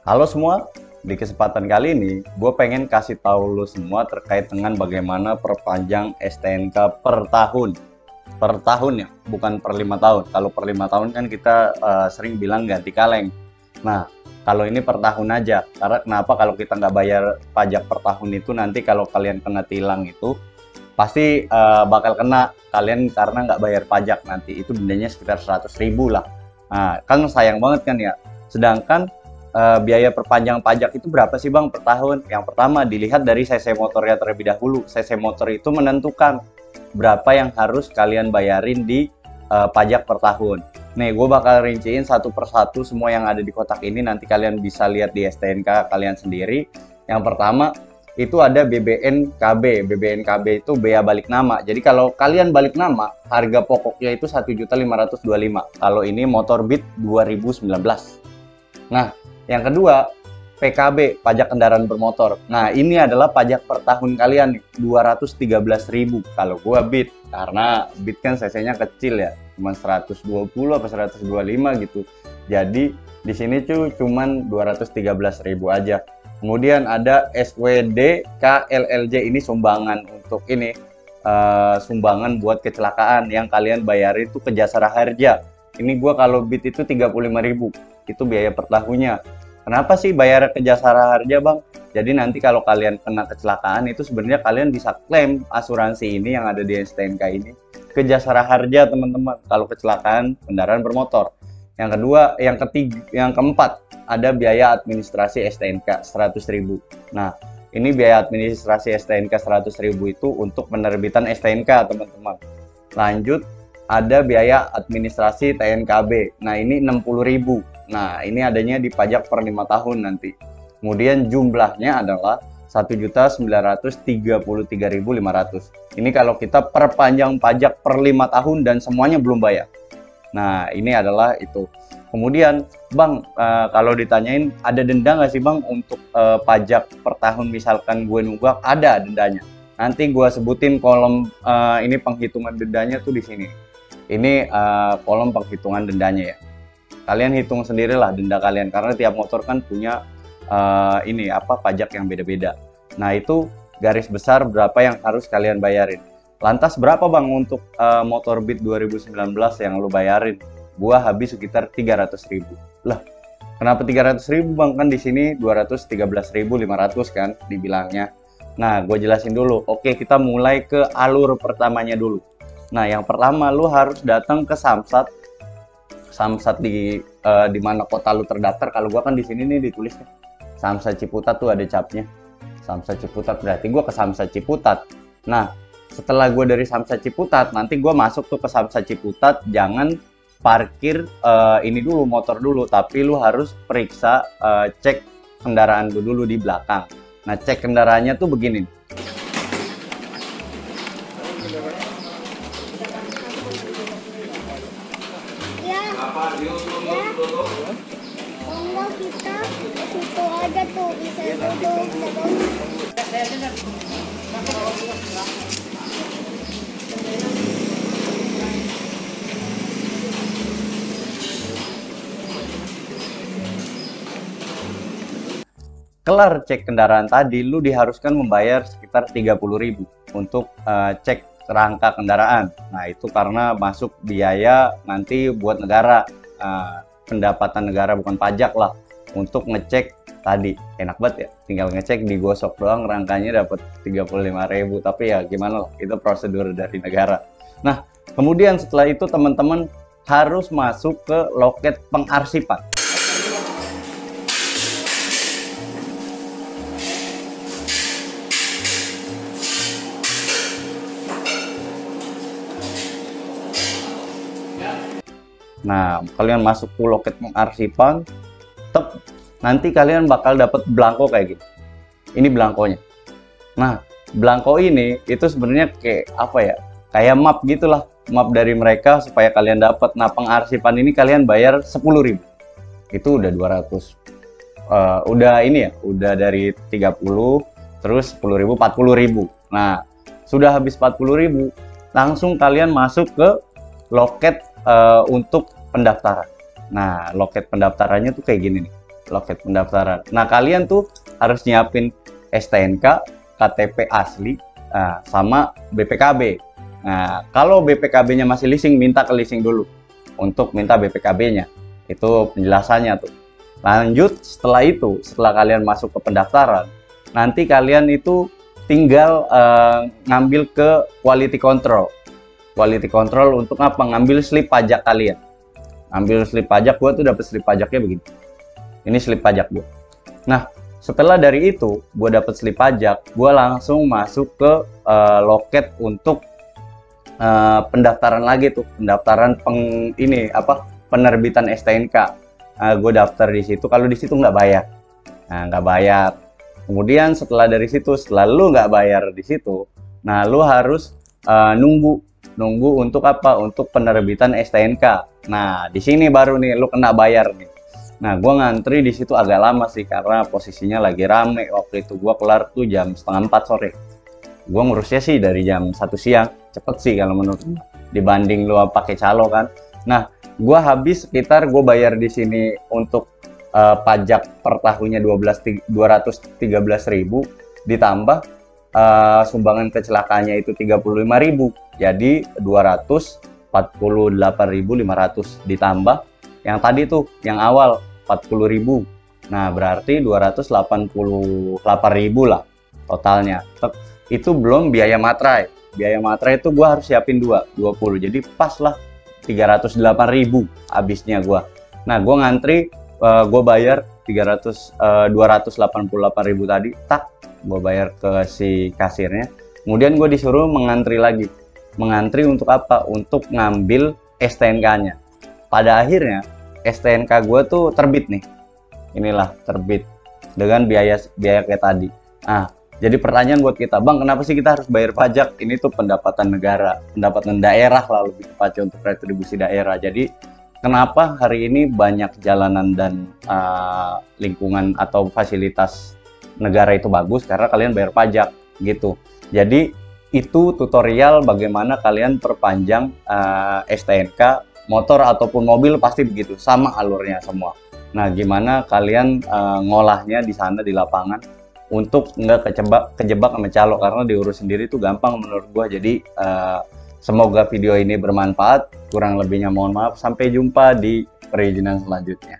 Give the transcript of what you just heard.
Halo semua, di kesempatan kali ini gue pengen kasih tahu lo semua terkait dengan bagaimana perpanjang STNK per tahun. Per tahun ya, bukan per 5 tahun. Kalau per 5 tahun kan kita sering bilang ganti kaleng. Nah, kalau ini per tahun aja. Karena kenapa kalau kita nggak bayar pajak per tahun itu nanti kalau kalian kena tilang itu pasti bakal kena kalian karena nggak bayar pajak nanti. Itu dendanya sekitar 100.000 lah. Nah, kan sayang banget kan ya. Sedangkan biaya perpanjang pajak itu berapa sih Bang per tahun? Yang pertama dilihat dari cc motornya terlebih dahulu. Cc motor itu menentukan berapa yang harus kalian bayarin di pajak per tahun. Nih, gue bakal rinciin satu persatu semua yang ada di kotak ini. Nanti kalian bisa lihat di STNK kalian sendiri. Yang pertama itu ada BBNKB. BBNKB itu bea balik nama. Jadi kalau kalian balik nama, harga pokoknya itu 1.525.000. Kalau ini motor Beat 2019. Nah, yang kedua, PKB, pajak kendaraan bermotor. Nah, ini adalah pajak per tahun kalian nih, 213.000 kalau gua Beat. Karena Beat kan cc-nya kecil ya, cuma 120 apa 125 gitu. Jadi, di sini tuh cuman 213.000 aja. Kemudian ada SWD KLLJ, ini sumbangan untuk ini, sumbangan buat kecelakaan yang kalian bayar itu ke Jasara Harja. Ini gua kalau Beat itu 35.000. Itu biaya per tahunnya. Kenapa sih bayar ke Jasara Harja Bang? Jadi nanti kalau kalian kena kecelakaan itu sebenarnya kalian bisa klaim asuransi ini yang ada di STNK ini ke Jasara Harja teman-teman kalau kecelakaan kendaraan bermotor. Yang kedua, yang keempat ada biaya administrasi STNK 100.000. Nah, ini biaya administrasi STNK 100.000 itu untuk penerbitan STNK teman-teman. Lanjut, ada biaya administrasi TNKB. Nah, ini 60.000. Nah, ini adanya di pajak per 5 tahun nanti. Kemudian jumlahnya adalah 1.933.500. Ini kalau kita perpanjang pajak per 5 tahun dan semuanya belum bayar. Nah, ini adalah itu. Kemudian, Bang, kalau ditanyain ada denda nggak sih Bang untuk pajak per tahun misalkan gue nunggak? Ada dendanya. Nanti gue sebutin kolom ini penghitungan dendanya tuh di sini. Ini kolom penghitungan dendanya ya. Kalian hitung sendirilah denda kalian karena tiap motor kan punya pajak yang beda-beda. Nah, itu garis besar berapa yang harus kalian bayarin. Lantas berapa Bang untuk motor Beat 2019 yang lu bayarin? Gua habis sekitar 300.000. Lah, kenapa 300.000 Bang? Kan di sini 213.500 kan dibilangnya. Nah, gue jelasin dulu. Oke, kita mulai ke alur pertamanya dulu. Nah, yang pertama lu harus datang ke Samsat di mana kota lu terdaftar. Kalau gua kan di sini nih ditulisnya Samsat Ciputat tuh ada capnya. Samsat Ciputat berarti gua ke Samsat Ciputat. Nah, setelah gua dari Samsat Ciputat, nanti gua masuk tuh ke Samsat Ciputat. Jangan parkir ini dulu motor dulu, tapi lu harus periksa cek kendaraan lu dulu di belakang. Nah, cek kendaraannya tuh begini. Kalau kita situ aja tuh bisa duduk Kelar cek kendaraan tadi, lu diharuskan membayar sekitar 30.000 untuk cek rangka kendaraan. Nah, itu karena masuk biaya nanti buat negara, pendapatan negara bukan pajak lah, untuk ngecek tadi. Enak banget ya, tinggal ngecek digosok doang rangkanya dapat 35.000. Tapi ya gimana lah, itu prosedur dari negara. Nah, kemudian setelah itu teman-teman harus masuk ke loket pengarsipan. Nah, kalian masuk ke loket pengarsipan, nanti kalian bakal dapat belangko kayak gitu. Ini belangkonya. Nah, belangko ini itu sebenarnya kayak apa ya? Kayak map gitulah, map dari mereka supaya kalian dapat. Nah, pengarsipan ini kalian bayar 10.000. Itu udah 200. Udah ini ya, udah dari 30, terus 10.000, 40.000. Nah, sudah habis 40.000, langsung kalian masuk ke loket untuk pendaftaran. Nah, loket pendaftarannya tuh kayak gini nih. loket pendaftaran. Nah, kalian tuh harus nyiapin STNK, KTP asli, sama BPKB. Nah, kalau BPKB-nya masih leasing, minta ke leasing dulu untuk minta BPKB-nya. Itu penjelasannya tuh. Lanjut, setelah kalian masuk ke pendaftaran, nanti kalian itu tinggal ngambil ke quality control. Quality control untuk apa? Ngambil slip pajak kalian. Ambil slip pajak, gua tuh dapat slip pajaknya begini. Ini slip pajak gua. Nah, setelah dari itu, gua dapat slip pajak, gua langsung masuk ke loket untuk pendaftaran lagi tuh, pendaftaran penerbitan STNK. Gue daftar di situ. Kalau di situ nggak bayar, nggak bayar. Kemudian setelah dari situ, setelah lu nggak bayar di situ, nah lu harus nunggu untuk apa? Untuk penerbitan STNK. Nah, di sini baru nih lu kena bayar nih. Nah, gue ngantri di situ agak lama sih karena posisinya lagi rame. Waktu itu gue kelar tuh jam 3:30 sore. Gue ngurusnya sih dari jam 1 siang, cepet sih kalau menurut gue dibanding lu pakai calo kan. Nah, gue habis sekitar, gue bayar di sini untuk pajak per tahunnya 213.000, ditambah sumbangan kecelakaannya itu 35.000, jadi 248.500, ditambah yang tadi tuh yang awal 40.000. Nah, berarti 288.000 lah totalnya. Itu belum biaya materai. Biaya materai itu gue harus siapin 20, jadi pas lah 308.000 habisnya gue. Nah, gue ngantri, gue bayar 288.000 tadi, tak gue bayar ke si kasirnya. Kemudian gue disuruh mengantri lagi. Mengantri untuk apa? Untuk ngambil STNK-nya. Pada akhirnya STNK gue tuh terbit nih. Inilah terbit dengan biaya kayak tadi. Nah, jadi pertanyaan buat kita, Bang, kenapa sih kita harus bayar pajak? Ini tuh pendapatan negara, pendapatan daerah lah, lebih tepatnya untuk retribusi daerah. Jadi kenapa hari ini banyak jalanan dan lingkungan atau fasilitas negara itu bagus? Karena kalian bayar pajak gitu. Jadi itu tutorial bagaimana kalian perpanjang STNK motor ataupun mobil, pasti begitu, sama alurnya semua. Nah, gimana kalian ngolahnya di sana di lapangan untuk nggak kejebak sama calo, karena diurus sendiri itu gampang menurut gua. Jadi semoga video ini bermanfaat, kurang lebihnya mohon maaf. Sampai jumpa di perizinan selanjutnya.